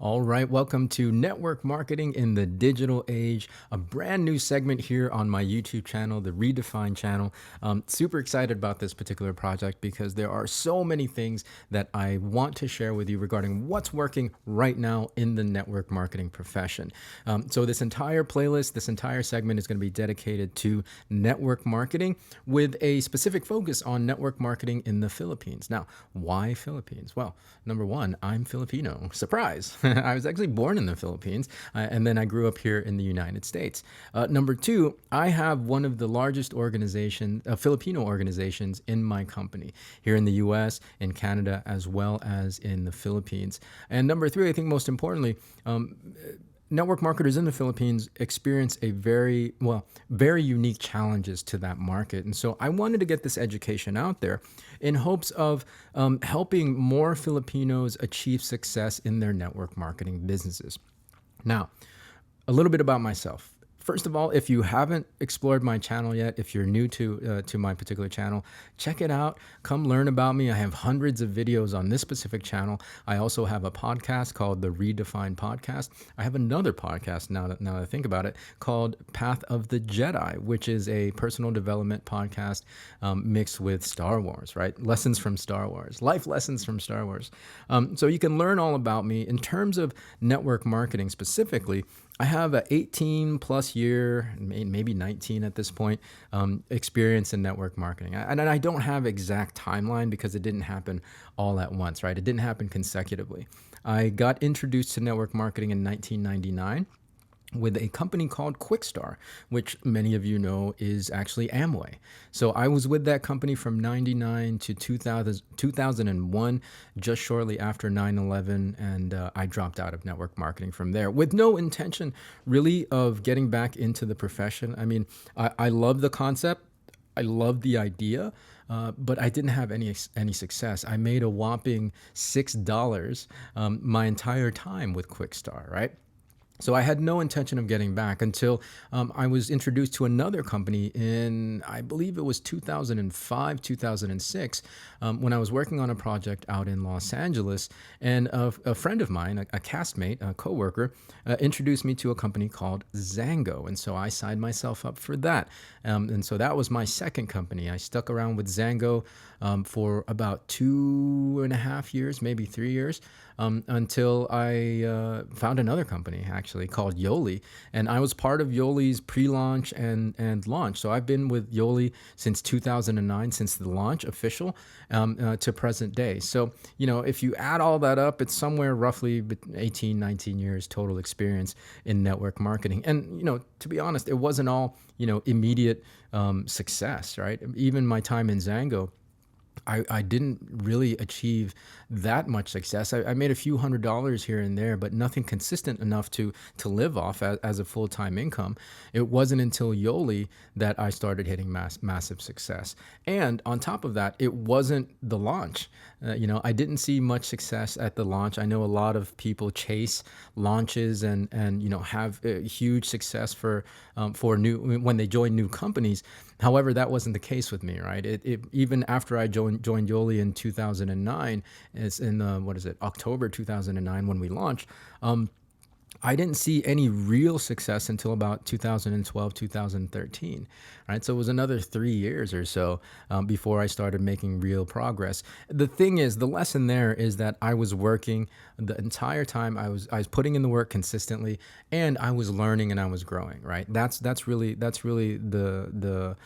All right, welcome to Network Marketing in the Digital Age, a brand new segment here on my YouTube channel, the Redefine channel. Super excited about this particular project because there are so many things that I want to share with you regarding what's working right now in the network marketing profession. So this entire playlist, this entire segment is going to be dedicated to network marketing with a specific focus on network marketing in the Philippines. Now, why Philippines? Well, number one, I'm Filipino. Surprise! I was actually born in the Philippines, and then I grew up here in the United States. Number two, I have one of the largest Filipino organizations in my company here in the U.S., in Canada, as well as in the Philippines. And number three, I think most importantly, network marketers in the Philippines experience very unique challenges to that market. And so I wanted to get this education out there in hopes of helping more Filipinos achieve success in their network marketing businesses. Now, a little bit about myself. First of all, if you haven't explored my channel yet, if you're new to my particular channel, check it out. Come learn about me. I have hundreds of videos on this specific channel. I also have a podcast called the Redefine Podcast. I have another podcast now that I think about it called Path of the Jedi, which is a personal development podcast mixed with Star Wars, right? Lessons from Star Wars, life lessons from Star Wars. So you can learn all about me. In terms of network marketing specifically, I have an 18 plus year, maybe 19 at this point, experience in network marketing. And I don't have exact timeline because it didn't happen all at once, right? It didn't happen consecutively. I got introduced to network marketing in 1999 with a company called Quickstar, which many of you know is actually Amway. So I was with that company from 99 to 2001, just shortly after 9/11, and I dropped out of network marketing from there with no intention really of getting back into the profession. I mean, I love the concept. I love the idea, but I didn't have any success. I made a whopping $6 my entire time with Quickstar, right? So I had no intention of getting back until I was introduced to another company in, I believe it was 2005, 2006, when I was working on a project out in Los Angeles. And a friend of mine, a castmate, a coworker, introduced me to a company called Zango. And so I signed myself up for that. And so that was my second company. I stuck around with Zango for about 2.5 years, maybe 3 years. Until I found another company actually called Yoli, and I was part of Yoli's pre-launch and launch. So I've been with Yoli since 2009, since the launch official to present day. So if you add all that up, it's somewhere roughly 18, 19 years total experience in network marketing. And to be honest, it wasn't all immediate success, right? Even my time in Zango, I didn't really achieve that much success. I made a few $100s here and there, but nothing consistent enough to live off as a full-time income. It wasn't until Yoli that I started hitting massive success. And on top of that, it wasn't the launch. I didn't see much success at the launch. I know a lot of people chase launches and have huge success for when they join new companies. However, that wasn't the case with me, right? Even after I joined Yoli in 2009, it's in October 2009 when we launched. I didn't see any real success until about 2012, 2013, right? So it was another 3 years or so before I started making real progress. The thing is, the lesson there is that I was working the entire time. I was putting in the work consistently, and I was learning and I was growing, right? That's really the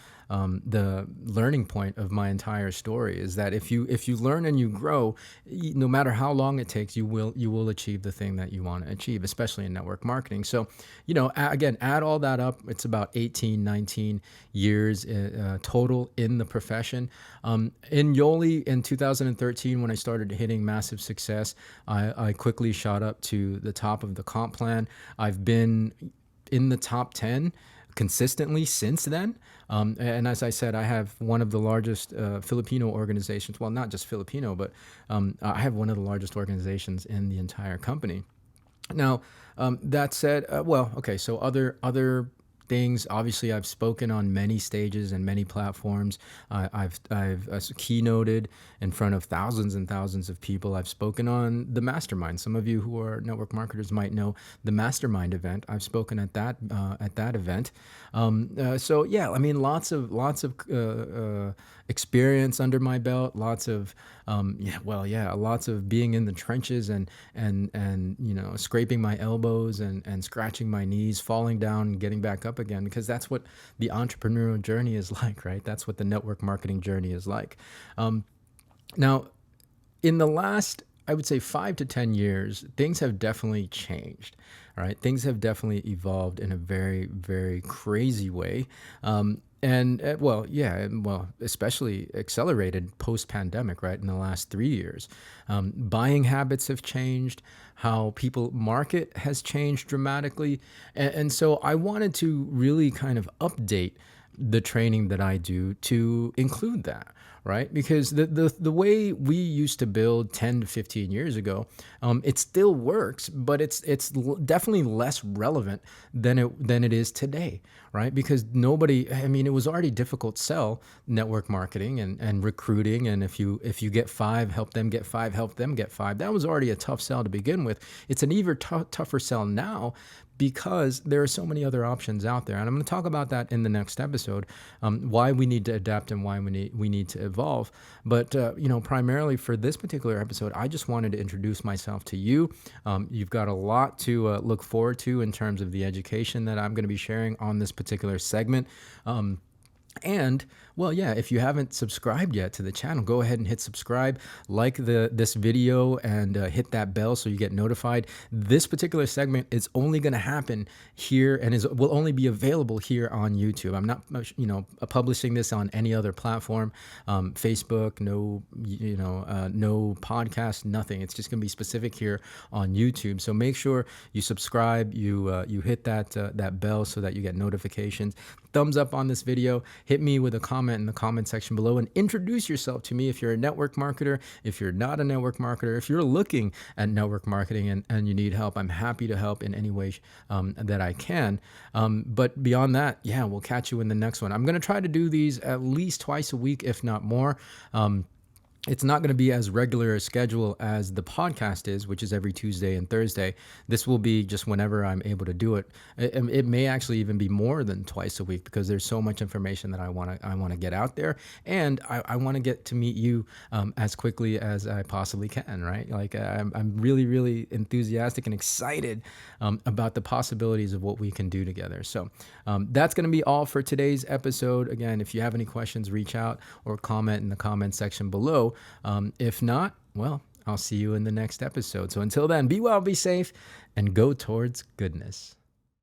learning point of my entire story is that if you learn and you grow, no matter how long it takes, you will achieve the thing that you want to achieve, especially in network marketing. So, again, add all that up. It's about 18, 19 years total in the profession. In Yoli in 2013, when I started hitting massive success, I quickly shot up to the top of the comp plan. I've been in the top 10 consistently since then. And as I said, I have one of the largest Filipino organizations. Well, not just Filipino, but I have one of the largest organizations in the entire company. Now, that said, so other things. Obviously, I've spoken on many stages and many platforms. I've keynoted in front of thousands and thousands of people. I've spoken on the mastermind. Some of you who are network marketers might know the mastermind event. I've spoken at that event. So yeah, I mean, lots of experience under my belt. Lots of lots of being in the trenches and scraping my elbows and scratching my knees, falling down and getting back up again, because that's what the entrepreneurial journey is like, right? That's what the network marketing journey is like. Now, in the last, I would say, 5 to 10 years, things have definitely changed. Right? Things have definitely evolved in a very, very crazy way. Especially accelerated post-pandemic, right? In the last 3 years, buying habits have changed. How people market has changed dramatically, and so I wanted to really kind of update the training that I do to include that, right? Because the way we used to build 10 to 15 years ago, it still works, but it's definitely less relevant than it is today, right? Because it was already difficult to sell network marketing and recruiting, and if you get five, help them get five, help them get five. That was already a tough sell to begin with. It's an even tougher sell now, because there are so many other options out there. And I'm going to talk about that in the next episode, why we need to adapt and why we need to evolve. But, primarily for this particular episode, I just wanted to introduce myself to you. You've got a lot to look forward to in terms of the education that I'm going to be sharing on this particular segment. If you haven't subscribed yet to the channel, go ahead and hit subscribe, like this video, and hit that bell so you get notified. This particular segment is only going to happen here and will only be available here on YouTube. I'm not, publishing this on any other platform, Facebook, no podcast, nothing. It's just going to be specific here on YouTube. So make sure you subscribe, you hit that bell so that you get notifications. Thumbs up on this video. Hit me with a comment in the comment section below and introduce yourself to me if you're a network marketer, if you're not a network marketer, if you're looking at network marketing and you need help. I'm happy to help in any way that I can. But beyond that, we'll catch you in the next one. I'm going to try to do these at least twice a week, if not more. It's not going to be as regular a schedule as the podcast is, which is every Tuesday and Thursday. This will be just whenever I'm able to do it. It may actually even be more than twice a week, because there's so much information that I want to get out there, and I want to get to meet you as quickly as I possibly can. Right? Like I'm really, really enthusiastic and excited about the possibilities of what we can do together. So that's going to be all for today's episode. Again, if you have any questions, reach out or comment in the comment section below. If not, well, I'll see you in the next episode. So until then, be well, be safe, and go towards goodness.